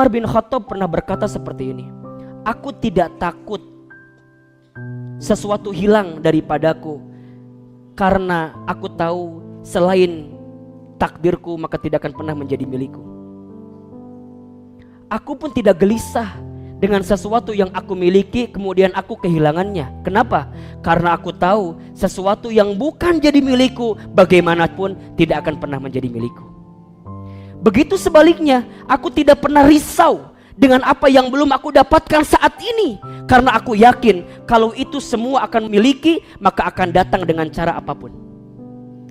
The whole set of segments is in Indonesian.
Umar bin Khattab pernah berkata seperti ini, aku tidak takut sesuatu hilang daripadaku, karena aku tahu selain takdirku maka tidak akan pernah menjadi milikku. Aku pun tidak gelisah dengan sesuatu yang aku miliki kemudian aku kehilangannya. Kenapa? Karena aku tahu sesuatu yang bukan jadi milikku bagaimanapun tidak akan pernah menjadi milikku. Begitu sebaliknya, aku tidak pernah risau dengan apa yang belum aku dapatkan saat ini, karena aku yakin kalau itu semua akan miliki maka akan datang dengan cara apapun.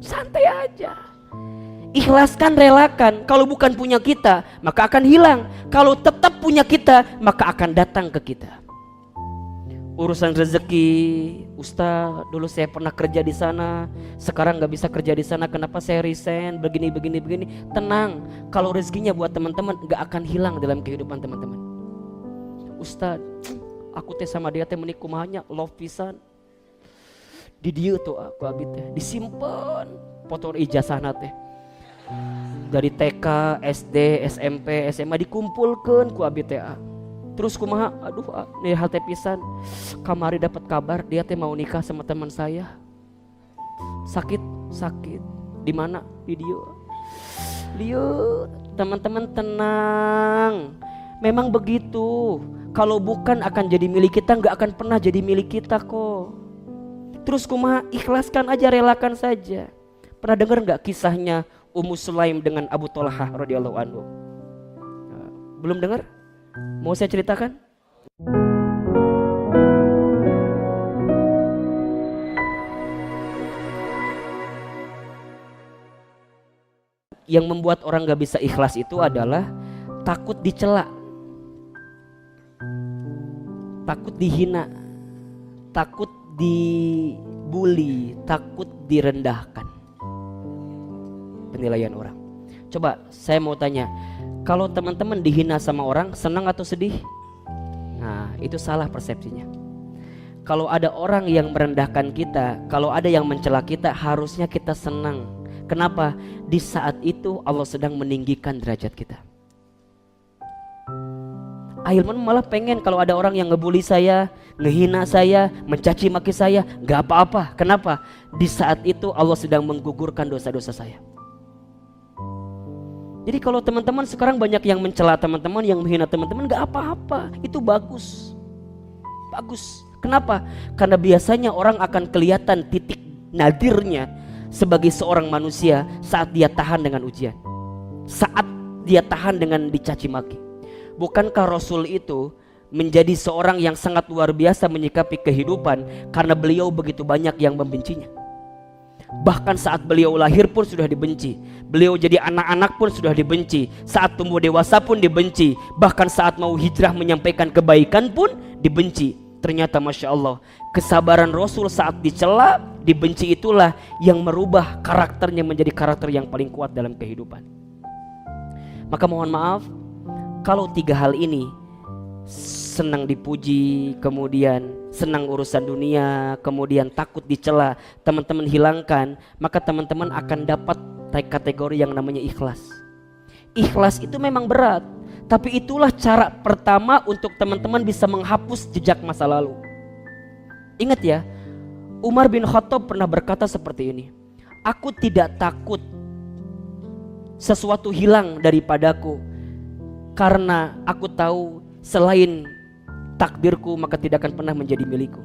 Santai aja. Ikhlaskan, relakan. Kalau bukan punya kita maka akan hilang. Kalau tetap punya kita maka akan datang ke kita. Urusan rezeki, Ustaz, dulu saya pernah kerja di sana, sekarang nggak bisa kerja di sana, kenapa saya resign, begini. Tenang, kalau rezekinya buat teman-teman nggak akan hilang dalam kehidupan teman-teman. Ustaz, aku teh sama dia teh menikah mahanya love pisan. Di dia tuh aku abit teh disimpan foto ijazahna teh. Dari TK, SD, SMP, SMA dikumpulkan ku abdi teh. Terus kumaha, aduh nih hal teh pisan. Kamari dapat kabar dia teh mau nikah sama teman saya. Sakit. Di mana? Di dia. Teman-teman tenang. Memang begitu. Kalau bukan akan jadi milik kita, nggak akan pernah jadi milik kita kok. Terus kumaha, ikhlaskan aja, relakan saja. Pernah dengar nggak kisahnya Ummu Sulaim dengan Abu Thalhah radhiyallahu anhu? Belum dengar? Mau saya ceritakan? Yang membuat orang gak bisa ikhlas itu adalah takut dicela, takut dihina, takut dibully, takut direndahkan. Penilaian orang. Coba saya mau tanya, kalau teman-teman dihina sama orang, senang atau sedih? Nah, itu salah persepsinya. Kalau ada orang yang merendahkan kita, kalau ada yang mencela kita, harusnya kita senang. Kenapa? Di saat itu Allah sedang meninggikan derajat kita. Ahilman malah pengen kalau ada orang yang ngebully saya, ngehina saya, mencaci maki saya, gak apa-apa. Kenapa? Di saat itu Allah sedang menggugurkan dosa-dosa saya. Jadi kalau teman-teman sekarang banyak yang mencela teman-teman, yang menghina teman-teman, gak apa-apa. Itu bagus. Kenapa? Karena biasanya orang akan kelihatan titik nadirnya sebagai seorang manusia saat dia tahan dengan ujian, saat dia tahan dengan dicaci maki. Bukankah Rasul itu menjadi seorang yang sangat luar biasa menyikapi kehidupan karena beliau begitu banyak yang membencinya? Bahkan saat beliau lahir pun sudah dibenci, beliau jadi anak-anak pun sudah dibenci, saat tumbuh dewasa pun dibenci, bahkan saat mau hijrah menyampaikan kebaikan pun dibenci. Ternyata Masya Allah, kesabaran Rasul saat dicela, dibenci itulah yang merubah karakternya menjadi karakter yang paling kuat dalam kehidupan. Maka mohon maaf, kalau tiga hal ini, senang dipuji, kemudian senang urusan dunia, kemudian takut dicela, teman-teman hilangkan, maka teman-teman akan dapat kategori yang namanya ikhlas. Ikhlas itu memang berat, tapi itulah cara pertama untuk teman-teman bisa menghapus jejak masa lalu. Ingat ya, Umar bin Khattab pernah berkata seperti ini, aku tidak takut sesuatu hilang daripadaku, karena aku tahu selain takdirku maka tidak akan pernah menjadi milikku.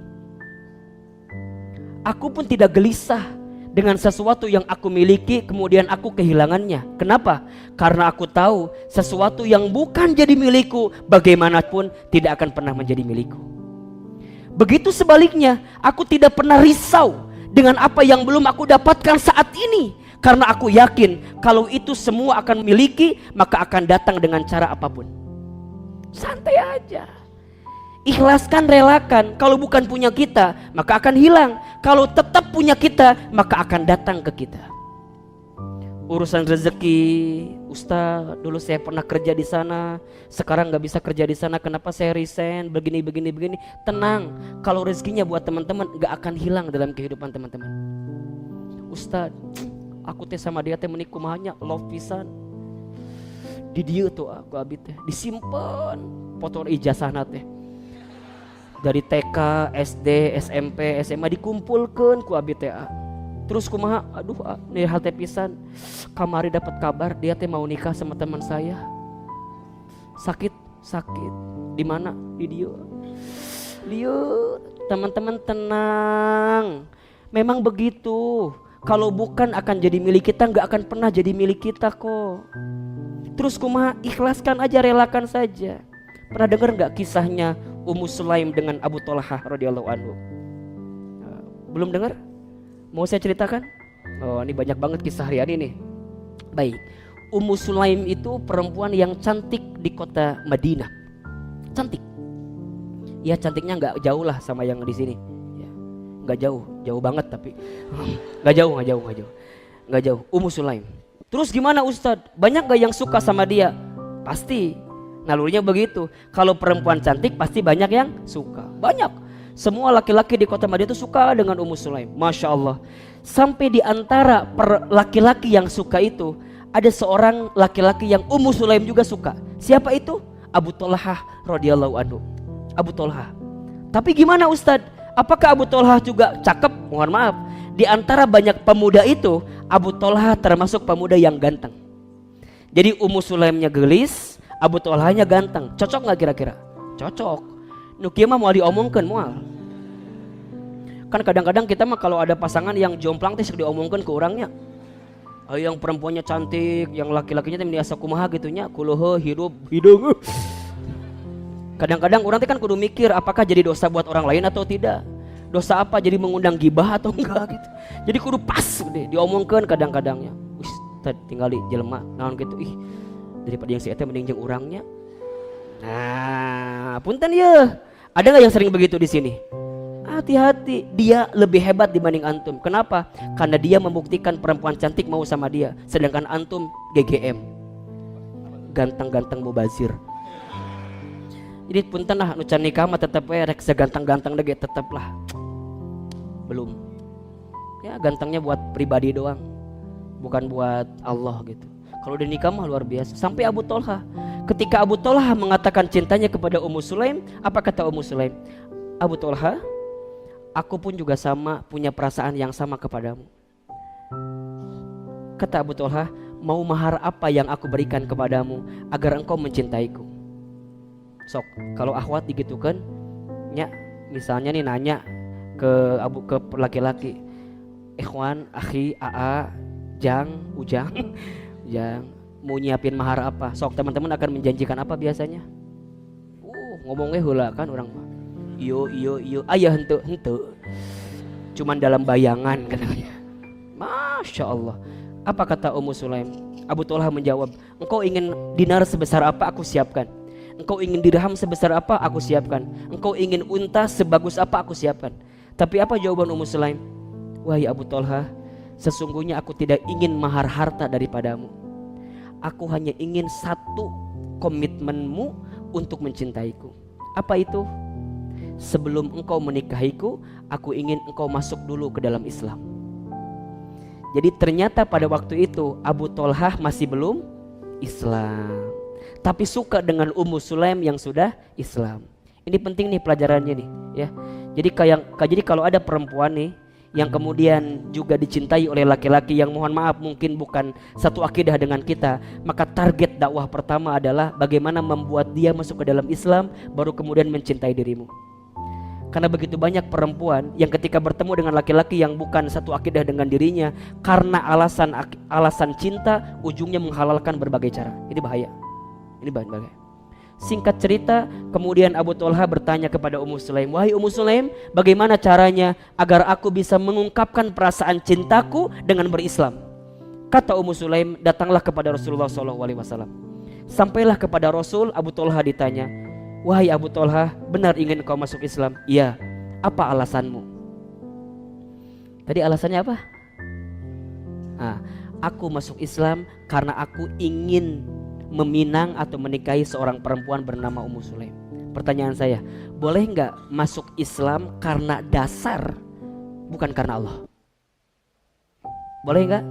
Aku pun tidak gelisah dengan sesuatu yang aku miliki kemudian aku kehilangannya. Kenapa? Karena aku tahu sesuatu yang bukan jadi milikku bagaimanapun tidak akan pernah menjadi milikku. Begitu sebaliknya, aku tidak pernah risau dengan apa yang belum aku dapatkan saat ini, karena aku yakin kalau itu semua akan miliki maka akan datang dengan cara apapun. Santai aja. Ikhlaskan, relakan. Kalau bukan punya kita maka akan hilang. Kalau tetap punya kita maka akan datang ke kita. Urusan rezeki, Ustaz, dulu saya pernah kerja di sana, sekarang nggak bisa kerja di sana, kenapa saya resign, begini. Tenang, kalau rezekinya buat teman-teman nggak akan hilang dalam kehidupan teman-teman. Ustaz, aku teh sama dia teh menikah mahanya love pisan. Di dieu tuh aku abi teh disimpen foto ijazahna teh. Dari TK, SD, SMP, SMA dikumpulkeun ku abi teh. Terus kumaha? Aduh, nih hal teh pisan. Kamari dapat kabar dia teh mau nikah sama teman saya. Sakit. Di mana? Di dieu. Teman-teman tenang. Memang begitu. Kalau bukan akan jadi milik kita, nggak akan pernah jadi milik kita kok. Terus kumaha? Ikhlaskan aja, relakan saja. Pernah dengar nggak kisahnya Ummu Sulaim dengan Abu Thalhah radhiyallahu anhu? Belum dengar? Mau saya ceritakan? Oh, ini banyak banget kisah harian ini. Baik, Ummu Sulaim itu perempuan yang cantik di kota Madinah. Cantik. Ya cantiknya nggak jauh lah sama yang di sini. Ya, nggak jauh banget tapi nggak jauh. Ummu Sulaim. Terus gimana Ustadz? Banyak gak yang suka sama dia? Pasti. Nalurinya begitu. Kalau perempuan cantik pasti banyak yang suka. Banyak. Semua laki-laki di kota Madinah itu suka dengan Ummu Sulaim. Masya Allah. Sampai di antara laki-laki yang suka itu ada seorang laki-laki yang Ummu Sulaim juga suka. Siapa itu? Abu Thalhah radhiyallahu anhu. Abu Thalhah. Tapi gimana Ustadz? Apakah Abu Thalhah juga cakep? Mohon maaf. Di antara banyak pemuda itu, Abu Thalhah termasuk pemuda yang ganteng. Jadi Ummu Sulaimnya gelis, Abu Thalhahnya ganteng. Cocok gak kira-kira? Cocok. Nu kieu mah moal diomongkeun moal. Kan kadang-kadang kita mah kalau ada pasangan yang jomplang teh sok diomongkeun ke urangnya. Yang perempuannya cantik, yang laki-lakinya teh biasa kumaha gitu nya, kuleuh hidup hidung. Kadang-kadang orang teh kan kudu mikir apakah jadi dosa buat orang lain atau tidak. Dosa apa, jadi mengundang gibah atau enggak gitu. Jadi kudu pas deh diomongkeun kadang-kadangnya. Wis tinggal di jelema naon gitu, daripada yang si eta mending jeung urangnya. Nah, punten ya. Ada enggak yang sering begitu di sini? Hati-hati, dia lebih hebat dibanding antum. Kenapa? Karena dia membuktikan perempuan cantik mau sama dia, sedangkan antum GGM. Ganteng-ganteng mubazir. Jadi punten lah nu can nikah mah tetep we rek seganteng-ganteng deh tetep lah. Belum. Ya gantengnya buat pribadi doang. Bukan buat Allah gitu. Kalau udah nikah mah luar biasa. Sampai Abu Thalhah. Ketika Abu Thalhah mengatakan cintanya kepada Ummu Sulaim, apa kata Ummu Sulaim? Abu Thalhah, aku pun juga sama punya perasaan yang sama kepadamu. Kata Abu Thalhah, mau mahar apa yang aku berikan kepadamu agar engkau mencintaiku? Sok, kalau akhwat digitukan, nya misalnya nih nanya ke laki-laki, ikhwan, akhi, aa, jang, ujang, jang, mau nyiapin mahar apa? Sok teman-teman akan menjanjikan apa biasanya? Ngomongnya heula kan orang mah. Iyo, ayah henteu. Cuman dalam bayangan katanya. Masya Allah. Apa kata Ummu Sulaim? Abu Thalhah menjawab, engkau ingin dinar sebesar apa aku siapkan. Engkau ingin dirham sebesar apa aku siapkan. Engkau ingin unta sebagus apa aku siapkan. Tapi apa jawaban Ummu Sulaim? Wahai Abu Thalhah, sesungguhnya aku tidak ingin mahar harta daripadamu. Aku hanya ingin satu komitmenmu untuk mencintaiku. Apa itu? Sebelum engkau menikahiku, aku ingin engkau masuk dulu ke dalam Islam. Jadi ternyata pada waktu itu Abu Thalhah masih belum Islam, tapi suka dengan Ummu Sulaim yang sudah Islam. Ini penting nih pelajarannya nih ya. Jadi kalau ada perempuan nih yang kemudian juga dicintai oleh laki-laki yang mohon maaf mungkin bukan satu akidah dengan kita, maka target dakwah pertama adalah bagaimana membuat dia masuk ke dalam Islam, baru kemudian mencintai dirimu. Karena begitu banyak perempuan yang ketika bertemu dengan laki-laki yang bukan satu akidah dengan dirinya, karena alasan cinta ujungnya menghalalkan berbagai cara. Ini bahaya. Ini bahaya. Singkat cerita, kemudian Abu Thalhah bertanya kepada Ummu Sulaim, wahai Ummu Sulaim, bagaimana caranya agar aku bisa mengungkapkan perasaan cintaku dengan berislam? Kata Ummu Sulaim, datanglah kepada Rasulullah SAW. Sampailah kepada Rasul, Abu Thalhah ditanya, wahai Abu Thalhah, benar ingin kau masuk Islam? Iya. Apa alasanmu? Tadi alasannya apa? Aku masuk Islam karena aku ingin meminang atau menikahi seorang perempuan bernama Ummu Sulaim. Pertanyaan saya, boleh nggak masuk Islam karena dasar, bukan karena Allah? Boleh nggak?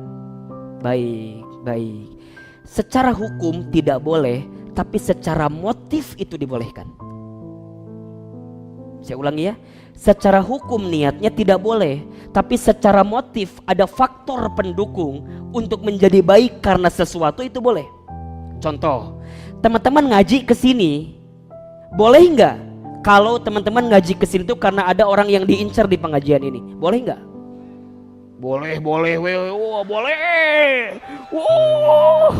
Baik. secara hukum tidak boleh, tapi secara motif itu dibolehkan. Saya ulangi ya, secara hukum niatnya tidak boleh, tapi secara motif ada faktor pendukung untuk menjadi baik karena sesuatu itu boleh. Contoh, teman-teman ngaji ke sini, boleh nggak kalau teman-teman ngaji ke sini itu karena ada orang yang diincar di pengajian ini? Boleh nggak? Boleh, boleh. Wow.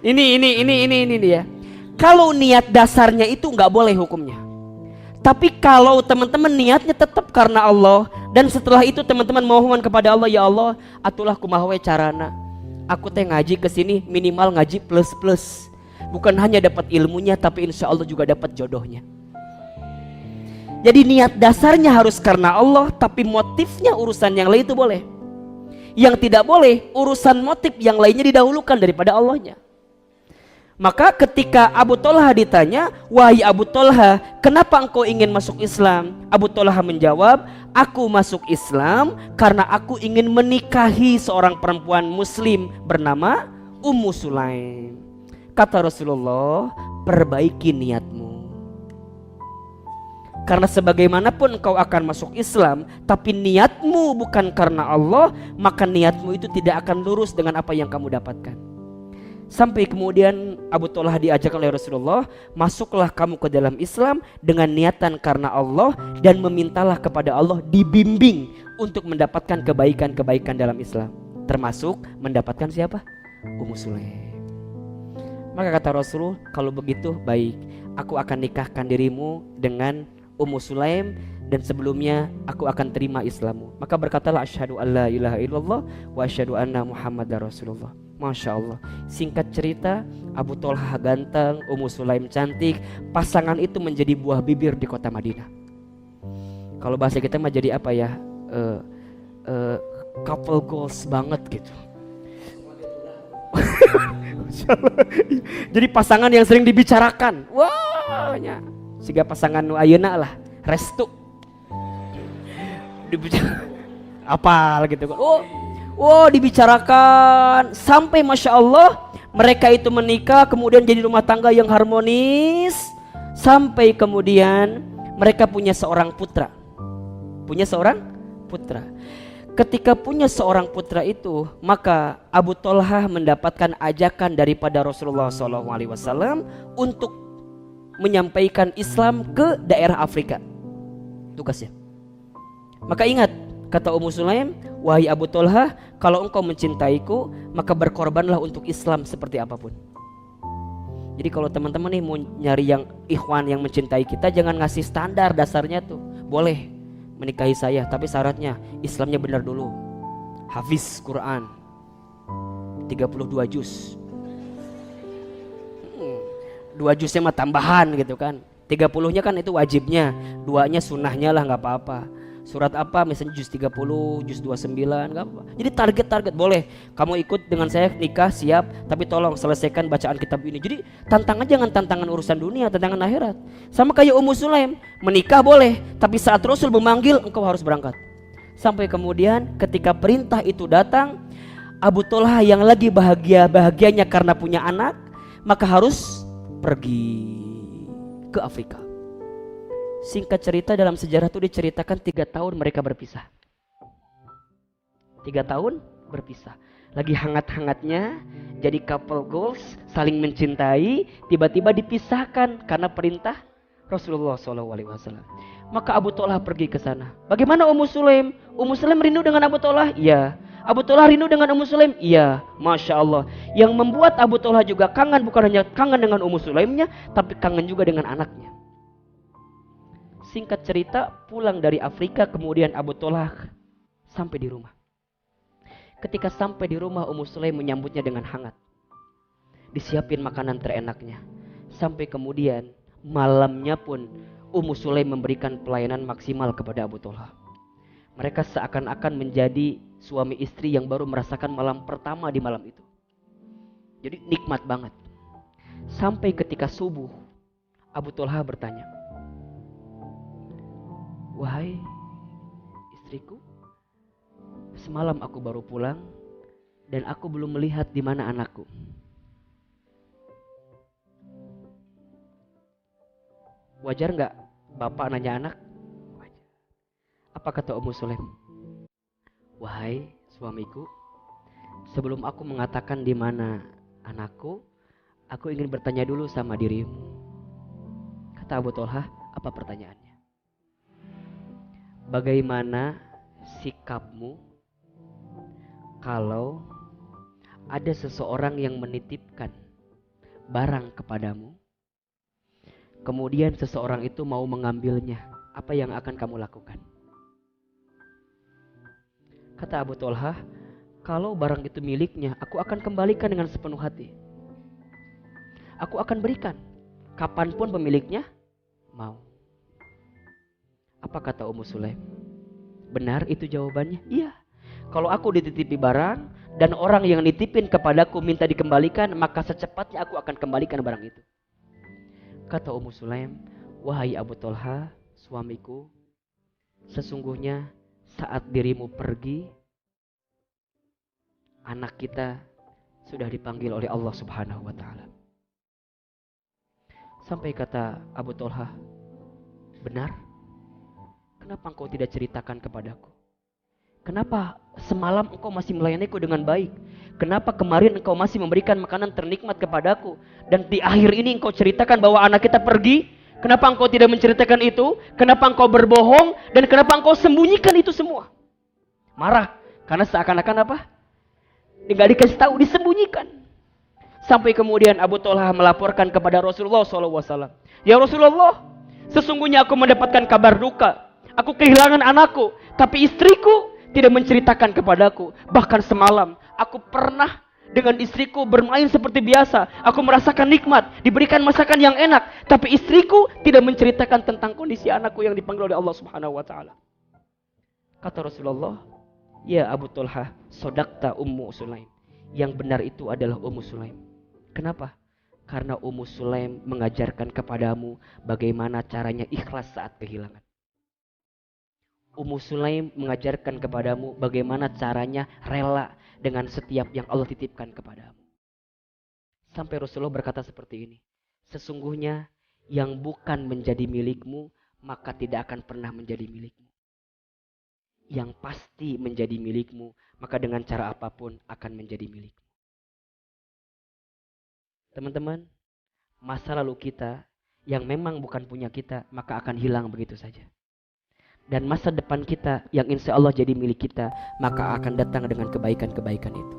Ini dia. Kalau niat dasarnya itu nggak boleh hukumnya. Tapi kalau teman-teman niatnya tetap karena Allah, dan setelah itu teman-teman mohon kepada Allah, ya Allah, atulah kumaha carana. Aku teh ngaji ke sini minimal ngaji plus. Bukan hanya dapat ilmunya, tapi insya Allah juga dapat jodohnya. Jadi niat dasarnya harus karena Allah, tapi motifnya urusan yang lain itu boleh. Yang tidak boleh, urusan motif yang lainnya didahulukan daripada Allahnya. Maka ketika Abu Thalhah ditanya, wahai Abu Thalhah, kenapa engkau ingin masuk Islam? Abu Thalhah menjawab, aku masuk Islam karena aku ingin menikahi seorang perempuan muslim bernama Ummu Sulaim. Kata Rasulullah, perbaiki niatmu. Karena sebagaimanapun engkau akan masuk Islam, tapi niatmu bukan karena Allah, maka niatmu itu tidak akan lurus dengan apa yang kamu dapatkan. Sampai kemudian Abu Thalhah diajak oleh Rasulullah, masuklah kamu ke dalam Islam dengan niatan karena Allah, dan memintalah kepada Allah dibimbing untuk mendapatkan kebaikan-kebaikan dalam Islam, termasuk mendapatkan siapa? Ummu Sulaim. Maka kata Rasul, kalau begitu baik, aku akan nikahkan dirimu dengan Ummu Sulaim, dan sebelumnya aku akan terima Islammu. Maka berkatalah, asyhadu alla ilaha illallah wa asyhadu anna Muhammadar Rasulullah. Masya Allah. Singkat cerita, Abu Thalhah ganteng, Ummu Sulaim cantik. Pasangan itu menjadi buah bibir di kota Madinah. Kalau bahasa kita mah jadi apa ya, couple goals banget gitu. Jadi pasangan yang sering dibicarakan. Wah, nya siga pasangan nu ayeuna lah, restu. Apa gitu kan. Dibicarakan sampai Masya Allah mereka itu menikah, kemudian jadi rumah tangga yang harmonis, sampai kemudian mereka punya seorang putra. Ketika punya seorang putra itu, maka Abu Thalhah mendapatkan ajakan daripada Rasulullah SAW untuk menyampaikan Islam ke daerah Afrika, tugasnya. Maka ingat kata Ummu Sulaim, wahai Abu Thalhah, kalau engkau mencintaiku, maka berkorbanlah untuk Islam seperti apapun. Jadi kalau teman-teman nih mau nyari yang ikhwan yang mencintai kita, jangan ngasih standar dasarnya tuh. Boleh menikahi saya, tapi syaratnya Islamnya benar dulu. Hafiz Quran 32 juz. 2 juznya mah tambahan gitu kan. 30-nya kan itu wajibnya, 2-nya sunnahnya lah, nggak apa-apa. Surat apa misalnya juz 30, juz 29, nggak apa-apa. Jadi target boleh. Kamu ikut dengan saya nikah siap, tapi tolong selesaikan bacaan kitab ini. Jadi tantangan jangan tantangan urusan dunia, tantangan akhirat. Sama kayak Ummu Sulaim, menikah boleh, tapi saat Rasul memanggil engkau harus berangkat. Sampai kemudian ketika perintah itu datang, Abu Thalhah yang lagi bahagianya karena punya anak, maka harus pergi ke Afrika. Singkat cerita, dalam sejarah itu diceritakan 3 tahun mereka berpisah. 3 tahun berpisah. Lagi hangat-hangatnya jadi couple goals, saling mencintai, tiba-tiba dipisahkan karena perintah Rasulullah SAW. Maka Abu Thalhah pergi ke sana. Bagaimana Ummu Sulaim? Ummu Sulaim rindu dengan Abu Thalhah? Iya. Abu Thalhah rindu dengan Ummu Sulaim? Iya. Masya Allah. Yang membuat Abu Thalhah juga kangen, bukan hanya kangen dengan Ummu Sulaimnya, tapi kangen juga dengan anaknya. Singkat cerita, pulang dari Afrika, kemudian Abu Thalhah sampai di rumah. Ketika sampai di rumah, Ummu Sulaim menyambutnya dengan hangat. Disiapin makanan terenaknya. Sampai kemudian malamnya pun Ummu Sulaim memberikan pelayanan maksimal kepada Abu Thalhah. Mereka seakan-akan menjadi suami istri yang baru merasakan malam pertama di malam itu. Jadi nikmat banget. Sampai ketika subuh, Abu Thalhah bertanya, wahai istriku, semalam aku baru pulang dan aku belum melihat di mana anakku. Wajar nggak bapak nanya anak? Wajar. Apa kata Ummu Sulaim? Wahai suamiku, sebelum aku mengatakan di mana anakku, aku ingin bertanya dulu sama dirimu. Kata Abu Thalhah, apa pertanyaannya? Bagaimana sikapmu kalau ada seseorang yang menitipkan barang kepadamu, kemudian seseorang itu mau mengambilnya, apa yang akan kamu lakukan? Kata Abu Thalhah, kalau barang itu miliknya, aku akan kembalikan dengan sepenuh hati. Aku akan berikan, kapanpun pemiliknya mau. Apa kata Ummu Sulaim? Benar itu jawabannya? Iya. Kalau aku dititipi barang dan orang yang nitipin kepadaku minta dikembalikan, maka secepatnya aku akan kembalikan barang itu. Kata Ummu Sulaim, wahai Abu Thalhah, suamiku, sesungguhnya saat dirimu pergi, anak kita sudah dipanggil oleh Allah Subhanahu wa taala. Sampai kata Abu Thalhah, benar? Kenapa engkau tidak ceritakan kepadaku? Kenapa semalam engkau masih melayaniku dengan baik? Kenapa kemarin engkau masih memberikan makanan ternikmat kepadaku? Dan di akhir ini engkau ceritakan bahwa anak kita pergi? Kenapa engkau tidak menceritakan itu? Kenapa engkau berbohong? Dan kenapa engkau sembunyikan itu semua? Marah. Karena seakan-akan apa? Tidak dikasih tahu, disembunyikan. Sampai kemudian Abu Thalhah melaporkan kepada Rasulullah SAW. Ya Rasulullah, sesungguhnya aku mendapatkan kabar duka. Aku kehilangan anakku, tapi istriku tidak menceritakan kepadaku. Bahkan semalam aku pernah dengan istriku bermain seperti biasa. Aku merasakan nikmat, diberikan masakan yang enak, tapi istriku tidak menceritakan tentang kondisi anakku yang dipanggil oleh Allah Subhanahu wa taala. Kata Rasulullah, ya Abu Thalhah, sodakta Ummu Sulaim. Yang benar itu adalah Ummu Sulaim. Kenapa? Karena Ummu Sulaim mengajarkan kepadamu bagaimana caranya ikhlas saat kehilangan. Ummu Sulaim mengajarkan kepadamu bagaimana caranya rela dengan setiap yang Allah titipkan kepadamu. Sampai Rasulullah berkata seperti ini. Sesungguhnya yang bukan menjadi milikmu, maka tidak akan pernah menjadi milikmu. Yang pasti menjadi milikmu, maka dengan cara apapun akan menjadi milikmu. Teman-teman, masa lalu kita yang memang bukan punya kita, maka akan hilang begitu saja. Dan masa depan kita yang insya Allah jadi milik kita, maka akan datang dengan kebaikan-kebaikan itu.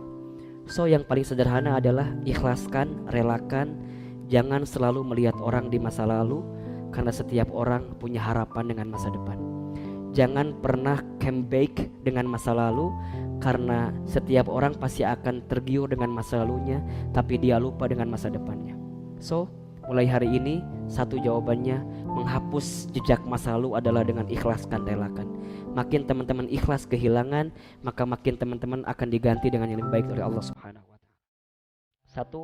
So yang paling sederhana adalah ikhlaskan, relakan. Jangan selalu melihat orang di masa lalu, karena setiap orang punya harapan dengan masa depan. Jangan pernah comeback dengan masa lalu, karena setiap orang pasti akan tergiur dengan masa lalunya, tapi dia lupa dengan masa depannya. So mulai hari ini, satu jawabannya, menghapus jejak masa lalu adalah dengan ikhlaskan, relakan. Makin teman-teman ikhlas kehilangan, maka makin teman-teman akan diganti dengan yang lebih baik oleh Allah Subhanahu wa taala. Satu,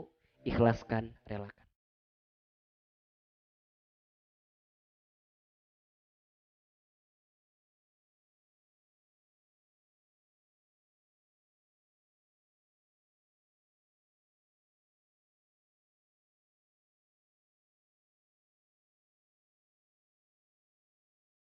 ikhlaskan, relakan.